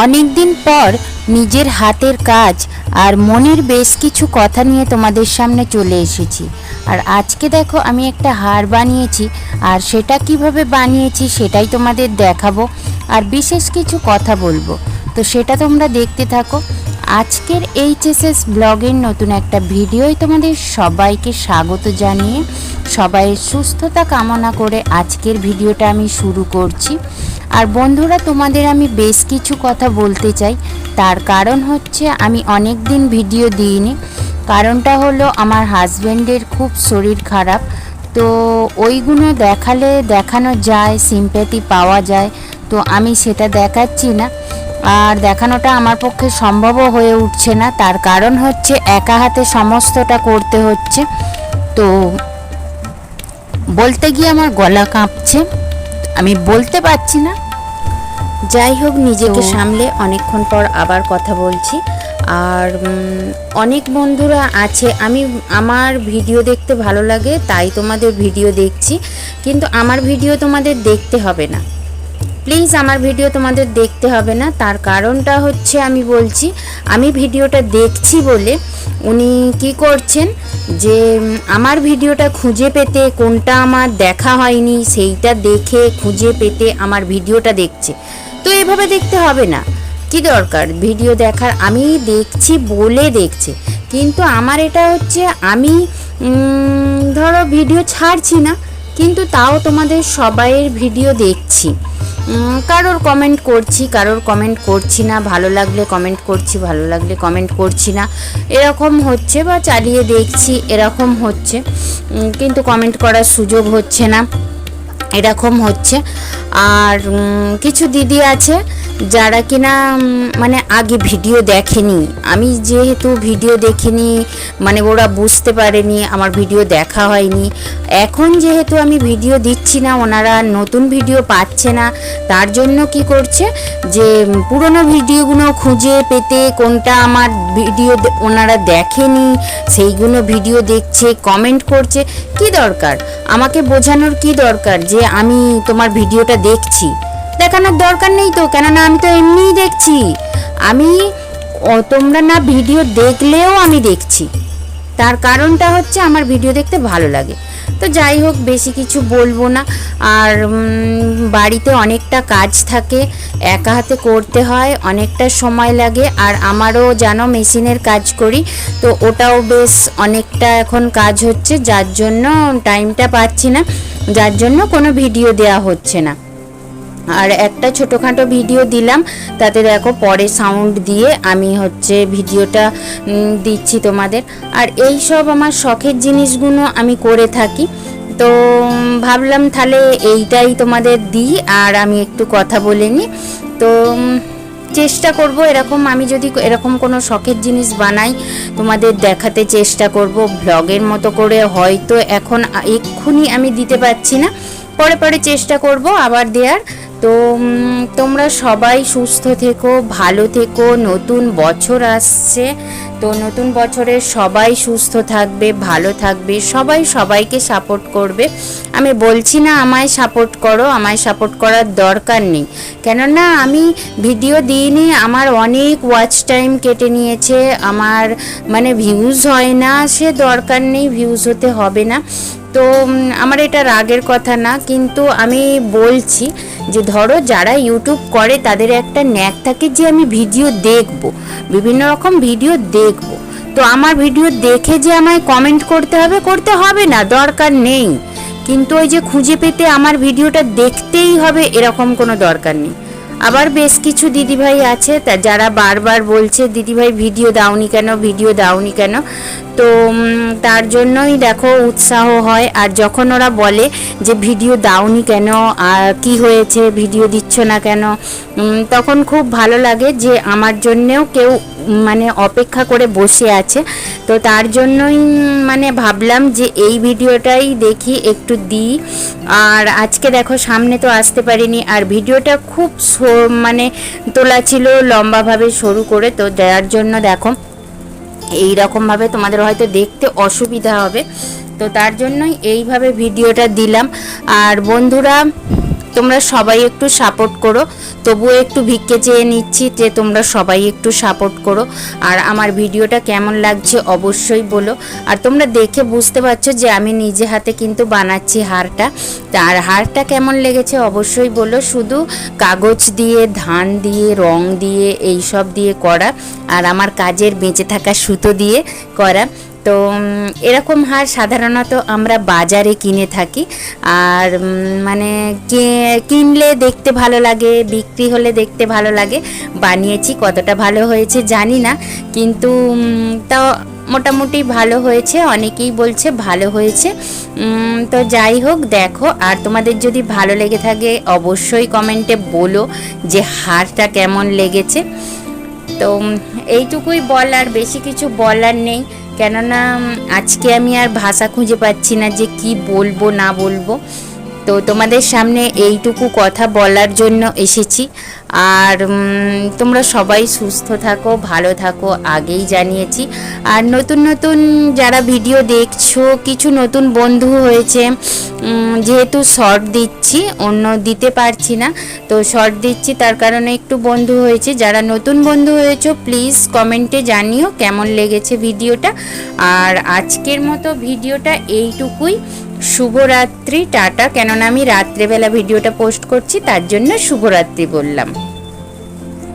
অনেক দিন পর নিজের হাতের কাজ আর মনের বেশ কিছু কথা নিয়ে তোমাদের সামনে চলে এসেছি। আর আজকে দেখো আমি একটা হার বানিয়েছি, আর সেটা কিভাবে বানিয়েছি সেটাই তোমাদের দেখাবো, আর বিশেষ কিছু কথা বলবো। তো সেটা তোমরা দেখতে থাকো। আজকের এইচএসএস ব্লগের নতুন একটা ভিডিওয় তোমাদের সবাইকে স্বাগত জানিয়ে সবাইয়ের সুস্থতা কামনা করে আজকের ভিডিওটা আমি শুরু করছি। আর বন্ধুরা, তোমাদের আমি বেশ কিছু কথা বলতে চাই। তার কারণ হচ্ছে আমি অনেক দিন ভিডিও দিইনি। কারণটা হলো আমার হাজব্যান্ডের খুব শরীর খারাপ, তো ওইগুলো দেখানো যায়, সিম্প্যাথি পাওয়া যায়, তো আমি সেটা দেখাচ্ছি না। আর দেখানোটা আমার পক্ষে সম্ভবও হয়ে উঠছে না। তার কারণ হচ্ছে একা হাতে সমস্তটা করতে হচ্ছে, তো বলতে গিয়ে আমার গলা কাঁপছে, আমি বলতে পারছি না। যাই হোক, নিজেকে সামলে অনেকক্ষণ পর আবার কথা বলছি। আর অনেক বন্ধুরা আছে, আমার ভিডিও দেখতে ভালো লাগে তাই তোমাদের ভিডিও দেখছি, কিন্তু আমার ভিডিও তোমাদের দেখতে হবে না, প্লিজ আমার ভিডিও তোমাদের দেখতে হবে না। তার কারণটা হচ্ছে আমি বলছি, আমি ভিডিওটা দেখছি বলে উনি কি করছেন যে আমার ভিডিওটা খুঁজে পেতে, কোনটা আমার দেখা হয়নি সেইটা দেখে খুঁজে পেতে আমার ভিডিওটা দেখছে। তো এভাবে দেখতে হবে না, কি দরকার ভিডিও দেখার? আমি দেখছি বলে দেখছে, কিন্তু আমার এটা হচ্ছে আমি ধরো ভিডিও ছাড়ছি না, কিন্তু তাও তোমাদের সবাইয়ের ভিডিও দেখছি। কারোর কমেন্ট করছি, কারোর কমেন্ট করছি না, ভালো লাগলে কমেন্ট করছি, ভালো লাগলে কমেন্ট করছি না, এরকম হচ্ছে, বা চালিয়ে দেখছি এরকম হচ্ছে, কিন্তু কমেন্ট করার সুযোগ হচ্ছে না, এরকম হচ্ছে। আর কিছু দিদি আছে যারা কিনা মানে আগে ভিডিও দেখেনি, আমি যেহেতু ভিডিও দেখিনি মানে ওরা বুঝতে পারেনি আমার ভিডিও দেখা হয়নি। এখন যেহেতু আমি ভিডিও দিচ্ছি না, ওনারা নতুন ভিডিও পাচ্ছে না, তার জন্য কি করছে যে পুরনো ভিডিওগুলো খুঁজে পেতে, কোনটা আমার ভিডিও ওনারা দেখেনি সেইগুলো ভিডিও দেখছে, কমেন্ট করছে। কি দরকার আমাকে বোঝানোর, কি দরকার যে আমি তোমার ভিডিওটা দেখছি? দেখানোর দরকার নেই তো, কেননা আমি তো এমনিই দেখছি। তোমরা না ভিডিও দেখলেও আমি দেখছি, তার কারণটা হচ্ছে আমার ভিডিও দেখতে ভালো লাগে। তো যাই হোক, বেশি কিছু বলবো না। আর বাড়িতে অনেকটা কাজ থাকে, একা হাতে করতে হয়, অনেকটা সময় লাগে। আর আমারও জানো মেশিনের কাজ করি, তো ওটাও বেশ অনেকটা এখন কাজ হচ্ছে, যার জন্য টাইমটা পাচ্ছি না, যার জন্য কোনো ভিডিও দেওয়া হচ্ছে না। আর একটা ছোটোখাটো ভিডিও দিলাম, তাতে দেখো পরে সাউন্ড দিয়ে আমি ভিডিওটা দিচ্ছি তোমাদের। আর এই সব আমার শখের জিনিসগুলো আমি করে থাকি, তো ভাবলাম তাহলে এইটাই তোমাদের দিই, আর আমি একটু কথা বলে নিই। তো চেষ্টা করব এরকম, আমি যদি এরকম কোনো শখের জিনিস বানাই তোমাদের দেখাতে চেষ্টা করব ব্লগের মতো করে। হয়তো এখন এক্ষুনি আমি দিতে পারছি না, পরে পরে চেষ্টা করব আবার দেওয়ার। তো তোমরা সবাই সুস্থ থেকো, ভালো থেকো। নতুন বছর আসছে, তো নতুন বছরে সবাই সুস্থ থাকবে, ভালো থাকবে, সবাই সবাইকে সাপোর্ট করবে। আমি বলছি না আমায় সাপোর্ট করো, আমায় সাপোর্ট করার দরকার নেই, কেননা আমি ভিডিও দিইনি, আমার অনেক ওয়াচ টাইম কেটে নিয়েছে, আমার মানে ভিউজ হয় না, সে দরকার নেই, ভিউজ হতে হবে না। তো আমার এটা রাগের কথা না, কিন্তু আমি বলছি যে ধরো যারা ইউটিউব করে তাদের একটা ন্যাক থাকে যে আমি ভিডিও দেখব, বিভিন্ন রকম ভিডিও দেখব, তো আমার ভিডিও দেখে যে আমায় কমেন্ট করতে হবে না, দরকার নেই। কিন্তু ওই যে খুঁজে পেতে আমার ভিডিওটা দেখতেই হবে এরকম কোনো দরকার নেই। আবার বেশ কিছু দিদিভাই আছে যারা বারবার বলছে দিদিভাই ভিডিও দাওনি কেন, ভিডিও দাওনি কেন, তো তার জন্যই দেখো উৎসাহ হয়। আর যখন ওরা বলে যে ভিডিও দাওনি কেন, আর কি হয়েছে ভিডিও দিচ্ছ না কেন, তখন খুব ভালো লাগে যে আমার জন্যেও কেউ মানে অপেক্ষা করে বসে আছে। তো তার জন্যই মানে ভাবলাম যে এই ভিডিওটাই দেখি একটু দিই। আর আজকে দেখো সামনে তো আসতে পারিনি, আর ভিডিওটা খুব মানে তোলা ছিল লম্বাভাবে সরু করে, তো যার জন্য দেখো এই রকমভাবে তোমাদের হয়তো দেখতে অসুবিধা হবে, তো তার জন্যই এইভাবে ভিডিওটা দিলাম। আর বন্ধুরা তোমরা সবাই একটু সাপোর্ট করো। তবুও একটু ভিক্ষে চেয়ে নিচ্ছি যে তোমরা সবাই একটু সাপোর্ট করো। আর আমার ভিডিওটা কেমন লাগছে অবশ্যই বলো। আর তোমরা দেখে বুঝতে পারছো যে আমি নিজে হাতে কিন্তু বানাচ্ছি হারটা। আর হারটা কেমন লেগেছে অবশ্যই বলো। শুধু কাগজ দিয়ে, ধান দিয়ে, রং দিয়ে, এই সব দিয়ে করা, আর আমার কাজের বেঁচে থাকা সুতো দিয়ে করা। তো এরকম হার সাধারণত আমরা বাজারে কিনে থাকি। আর মানে কিনলে দেখতে ভালো লাগে, বিক্রি হলে দেখতে ভালো লাগে। বানিয়েছি, কতটা ভালো হয়েছে জানি না, কিন্তু তাও মোটামুটি ভালো হয়েছে। অনেকেই বলছে ভালো হয়েছে। তো যাই হোক, দেখো। আর তোমাদের যদি ভালো লেগে থাকে অবশ্যই কমেন্টে বলো যে হারটা কেমন লেগেছে। তো এইটুকুই বলার, বেশি কিছু বলার নেই। কেননা আজকে আমি আর ভাষা খুঁজে পাচ্ছি না যে কি বলবো না বলবো। তো তোমাদের সামনে এইটুকু কথা বলার জন্য এসেছি। আর তোমরা সবাই সুস্থ থাকো, ভালো থাকো, আগেই জানিয়েছি। আর নতুন নতুন যারা ভিডিও দেখছো, কিছু নতুন বন্ধু হয়েছে, যেহেতু শর্ট দিচ্ছি, অন্য দিতে পারছি না, তো শর্ট দিচ্ছি, তার কারণে একটু বন্ধু হয়েছে। যারা নতুন বন্ধু হয়েছো প্লিজ কমেন্টে জানিও কেমন লেগেছে ভিডিওটা। আর আজকের মতো ভিডিওটা এইটুকুই। শুভরাত্রি, টাটা। কেননা আমি রাত্রেবেলা ভিডিওটা পোস্ট করছি, তার জন্য শুভরাত্রি বললাম।